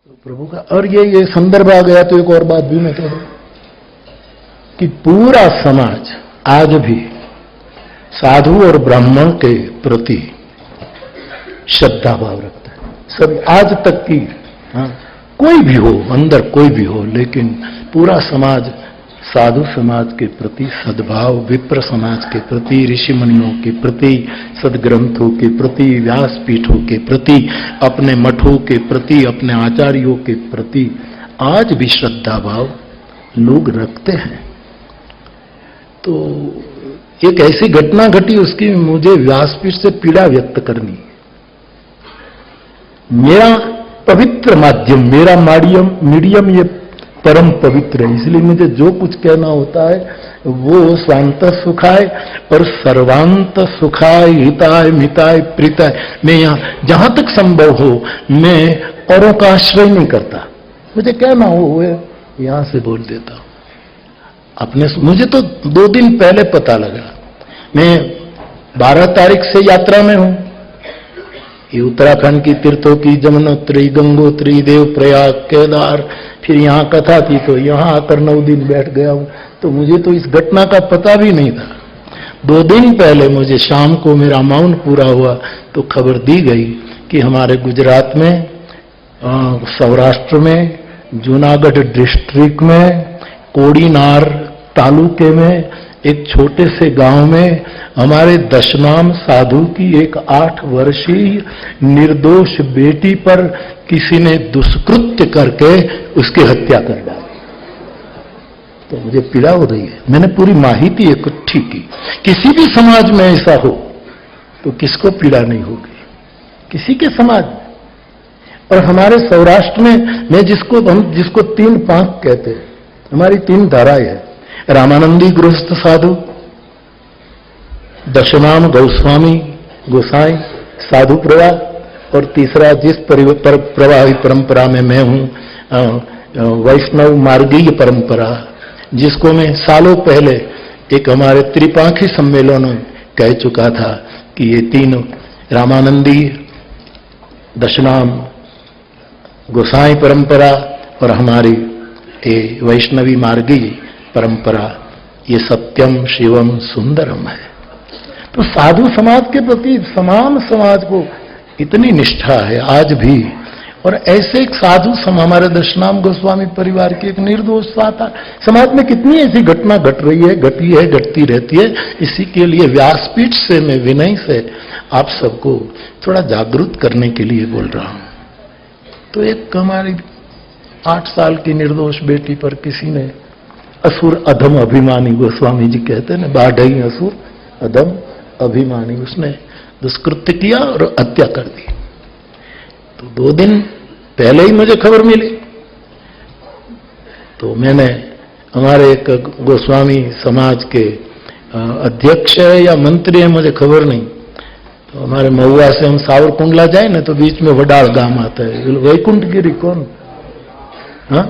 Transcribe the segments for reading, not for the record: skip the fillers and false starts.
प्रभु का। और ये संदर्भ आ गया तो एक और बात भी मैं कह दूं कि पूरा समाज आज भी साधु और ब्राह्मण के प्रति श्रद्धा भाव रखता है। सब आज तक की, हाँ, कोई भी हो, अंदर कोई भी हो, लेकिन पूरा समाज साधु समाज के प्रति सद्भाव, विप्र समाज के प्रति, ऋषि मुनियों के प्रति, सदग्रंथों के प्रति, व्यासपीठों के प्रति, अपने मठों के प्रति, अपने आचार्यों के प्रति आज भी श्रद्धा भाव लोग रखते हैं। तो एक ऐसी घटना घटी, उसकी मुझे व्यासपीठ से पीड़ा व्यक्त करनी। मेरा पवित्र माध्यम, मेरा मीडियम ये परम पवित्र है, इसलिए मुझे जो कुछ कहना होता है वो स्वांत सुखाय और सर्वांत सुखाय, हिताय मिताय प्रीताय। मैं यहां जहां तक संभव हो मैं औरों का आश्रय नहीं करता, मुझे कहना हो यहां से बोल देता हूं। अपने मुझे तो 2 दिन पहले पता लगा, मैं 12 तारीख से यात्रा में हूं। ये उत्तराखंड की तीर्थों की जमुनोत्री, गंगोत्री, देवप्रयाग, केदार, फिर यहां कथा थी तो यहां आकर 9 दिन बैठ गया हूं। तो मुझे तो इस घटना का पता भी नहीं था। 2 दिन पहले मुझे शाम को मेरा माउंट पूरा हुआ तो खबर दी गई कि हमारे गुजरात में, सौराष्ट्र में, जूनागढ़ डिस्ट्रिक्ट में, कोड़ीनार तालुके में एक छोटे से गांव में हमारे दशनाम साधु की एक 8 वर्षीय निर्दोष बेटी पर किसी ने दुष्कृत्य करके उसकी हत्या कर डाली। तो मुझे पीड़ा हो रही है। मैंने पूरी माहिती इकट्ठी की। किसी भी समाज में ऐसा हो तो किसको पीड़ा नहीं होगी, किसी के समाज में। और हमारे सौराष्ट्र में हम जिसको 3 पांक कहते हैं, हमारी 3 धाराएं हैं। रामानंदी गृहस्थ साधु, दशनाम गोस्वामी गोसाई साधु प्रवाह, और तीसरा जिस प्रवाही परंपरा में मैं हूं, वैष्णव मार्गीय परंपरा, जिसको मैं सालों पहले एक हमारे त्रिपांखी सम्मेलन में कह चुका था कि ये 3 रामानंदी, दशनाम गोसाई परंपरा और हमारी ये वैष्णवी मार्गीय परंपरा, ये सत्यम शिवम सुंदरम है। तो साधु समाज के प्रति तमाम समाज को इतनी निष्ठा है आज भी। और ऐसे एक साधु हमारे दशनाम गोस्वामी परिवार की एक निर्दोष साता समाज में कितनी ऐसी घटना घट रही है, घटी है, घटती रहती है। इसी के लिए व्यासपीठ से मैं विनय से आप सबको थोड़ा जागरूक करने के लिए बोल रहा हूं। तो एक हमारी 8 साल की निर्दोष बेटी पर किसी ने, असुर अधम अभिमानी गोस्वामी जी कहते हैं ना, बाढ़ई असुर अधम अभिमानी, उसने दुष्कृत्य किया और हत्या कर दी। तो 2 दिन पहले ही मुझे खबर मिली। तो मैंने, हमारे एक गोस्वामी समाज के अध्यक्ष है या मंत्री है मुझे खबर नहीं, तो हमारे महुआ से हम सावरकुंडला जाए ना तो बीच में वडाल गांव आता है, वैकुंठगिरी, कौन, हाँ,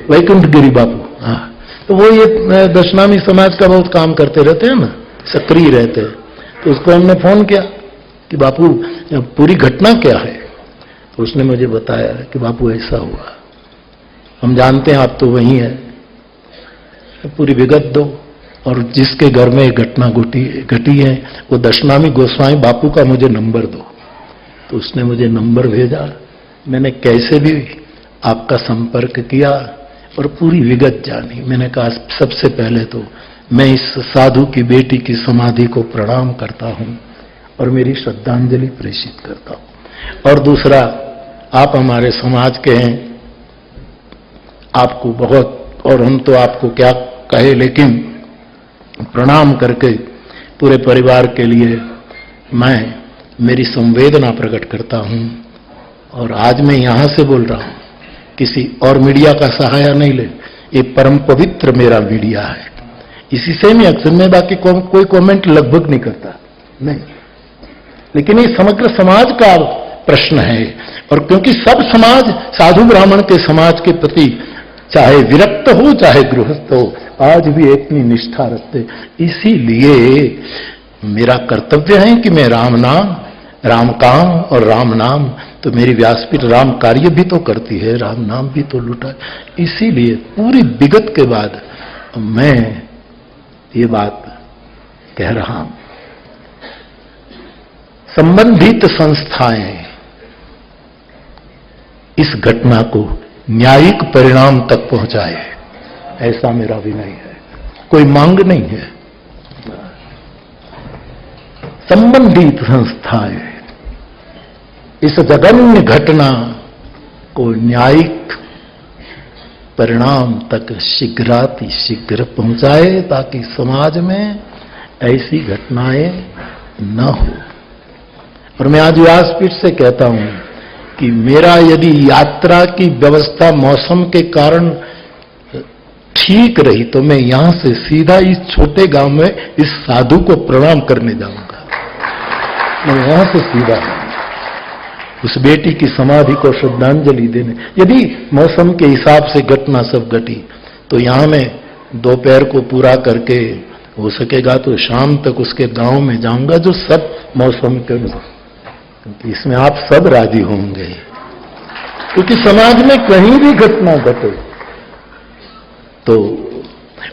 वैकुंठगिरी बापू, हाँ। तो वो ये दशनामी समाज का बहुत काम करते रहते हैं ना, सक्रिय रहते हैं। तो उसको हमने फोन किया कि बापू पूरी घटना क्या है। तो उसने मुझे बताया कि बापू ऐसा हुआ, हम जानते हैं आप तो वहीं हैं, पूरी विगत दो, और जिसके घर में घटना घटी है वो दशनामी गोस्वामी बापू का मुझे नंबर दो। तो उसने मुझे नंबर भेजा, मैंने कैसे भी आपका संपर्क किया और पूरी विगत जानी। मैंने कहा सबसे पहले तो मैं इस साधु की बेटी की समाधि को प्रणाम करता हूं और मेरी श्रद्धांजलि प्रेषित करता हूं। और दूसरा, आप हमारे समाज के हैं, आपको बहुत, और हम तो आपको क्या कहे, लेकिन प्रणाम करके पूरे परिवार के लिए मैं मेरी संवेदना प्रकट करता हूं। और आज मैं यहां से बोल रहा हूं, किसी और मीडिया का सहारा नहीं ले, ये परम पवित्र मेरा मीडिया है। इसी से मैं अक्सर, मैं बाकी कोई कमेंट लगभग नहीं करता, नहीं, लेकिन ये समग्र समाज का प्रश्न है। और क्योंकि सब समाज साधु ब्राह्मण के समाज के प्रति, चाहे विरक्त हो चाहे गृहस्थ हो, आज भी इतनी निष्ठा रखते। इसीलिए मेरा कर्तव्य है कि मैं राम नाम राम काम और राम नाम, तो मेरी व्यासपीठ राम कार्य भी तो करती है, राम नाम भी तो लुटा। इसीलिए पूरी विगत के बाद मैं ये बात कह रहा हूं। संबंधित संस्थाएं इस घटना को न्यायिक परिणाम तक पहुंचाए, ऐसा मेरा विनय है, कोई मांग नहीं है। संबंधित संस्थाएं इस जघन्य घटना को न्यायिक परिणाम तक शीघ्रातिशीघ्र पहुंचाए, ताकि समाज में ऐसी घटनाएं न हो। और मैं आज व्यासपीठ से कहता हूं कि मेरा यदि यात्रा की व्यवस्था मौसम के कारण ठीक रही तो मैं यहां से सीधा इस छोटे गांव में इस साधु को प्रणाम करने जाऊंगा। मैं यहां से सीधा उस बेटी की समाधि को श्रद्धांजलि देने, यदि मौसम के हिसाब से घटना सब घटी तो यहां मैं दोपहर को पूरा करके हो सकेगा तो शाम तक उसके गांव में जाऊंगा, जो सब मौसम के अनुसार, क्योंकि इसमें आप सब राजी होंगे। क्योंकि समाज में कहीं भी घटना घटे तो,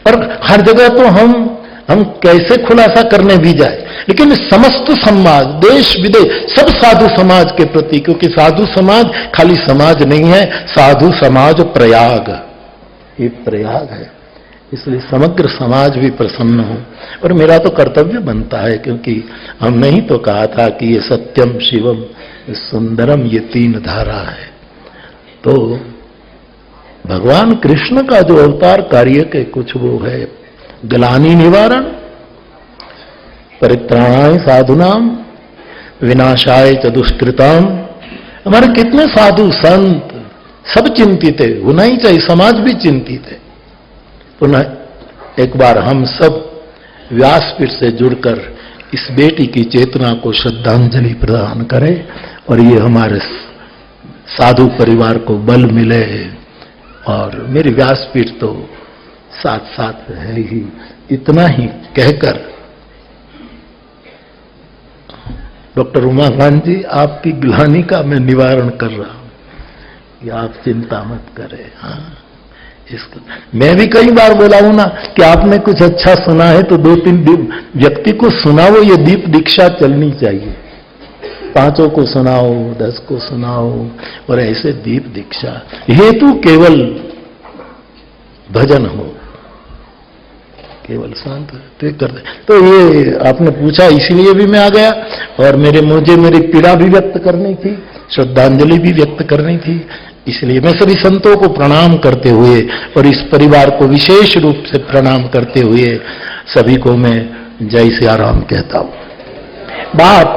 और हर जगह तो हम कैसे खुलासा करने भी जाए, लेकिन समस्त समाज, देश विदेश, सब साधु समाज के प्रति, क्योंकि साधु समाज खाली समाज नहीं है, साधु समाज प्रयाग, ये प्रयाग है, इसलिए समग्र समाज भी प्रसन्न हो। और मेरा तो कर्तव्य बनता है, क्योंकि हमने ही तो कहा था कि ये सत्यम शिवम सुंदरम ये तीन धारा है। तो भगवान कृष्ण का जो अवतार कार्य के कुछ वो है, ग्लानि निवारण, परित्राणाय साधुनाम, विनाशाय च दुष्कृताम। हमारे कितने साधु संत सब चिंतित है, होना ही चाहिए, समाज भी चिंतित है। पुनः एक बार हम सब व्यासपीठ से जुड़कर इस बेटी की चेतना को श्रद्धांजलि प्रदान करें और ये हमारे साधु परिवार को बल मिले। और मेरी व्यासपीठ तो साथ साथ है ही, इतना ही कहकर डॉक्टर उमाकांत जी, आपकी ग्लानि का मैं निवारण कर रहा हूं, कि आप चिंता मत करें। हाँ, इसको मैं भी कई बार बोला हूं ना कि आपने कुछ अच्छा सुना है तो 2-3 व्यक्ति को सुनाओ, ये दीप दीक्षा चलनी चाहिए। 5 को सुनाओ, 10 को सुनाओ, और ऐसे दीप दीक्षा हेतु केवल भजन हो, केवल शांत कर दे। तो ये आपने पूछा, इसीलिए भी मैं आ गया, और मुझे मेरी पीड़ा भी व्यक्त करनी थी, श्रद्धांजलि भी व्यक्त करनी थी। इसलिए मैं सभी संतों को प्रणाम करते हुए और इस परिवार को विशेष रूप से प्रणाम करते हुए सभी को मैं जय सिया राम कहता हूं। बाप